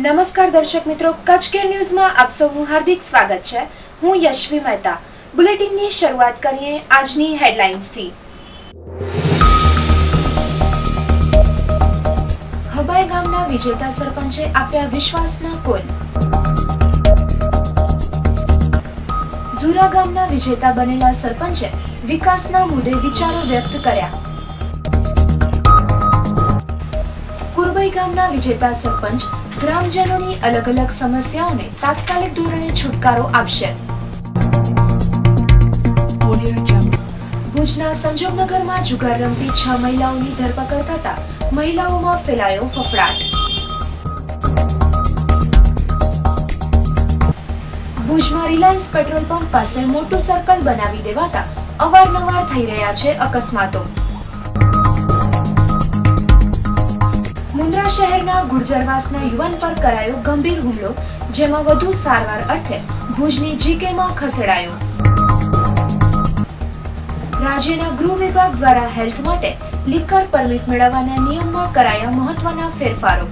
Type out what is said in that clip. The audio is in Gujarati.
નમસ્કાર દર્શક મિત્રો, કચ્છ કેર ન્યૂઝમાં આપ સૌનું હાર્દિક સ્વાગત છે। હું યશવી મહેતા। બુલેટિનની શરૂઆત કરીએ આજની હેડલાઇન્સથી। હબાઈ ગામના વિજેતા સરપંચે આપ્યા વિશ્વાસના કોલ। ઝુરા ગામના વિજેતા બનેલા સરપંચે વિકાસના મુદ્દે વિચારો વ્યક્ત કર્યા। કુરબઈ ગામના વિજેતા સરપંચ ગ્રામજનોની અલગ અલગ સમસ્યાઓને તાત્કાલિક ધોરણે છુટકારો આપશે। ભુજના સંજોગનગરમાં જુગાર રમતી 6 મહિલાઓની ધરપકડ થતા મહિલાઓમાં ફેલાયો ફફડાટ। ભુજમાં રિલાયન્સ પેટ્રોલ પંપ પાસે મોટું સર્કલ બનાવી દેવાતા અવારનવાર થઈ રહ્યા છે અકસ્માતો। મુન્દ્રા શહેરના ગુર્જરવાસના યુવાન પર કરાયો ગંભીર હુમલો, જેમાં વધુ સારવાર અર્થે ભુજની જીકેમાં ખસેડાયો। રાજ્યના ગૃહ વિભાગ દ્વારા હેલ્થ માટે લિકર પરમિટ મેળવવાના નિયમમાં કરાયા મહત્વના ફેરફારો।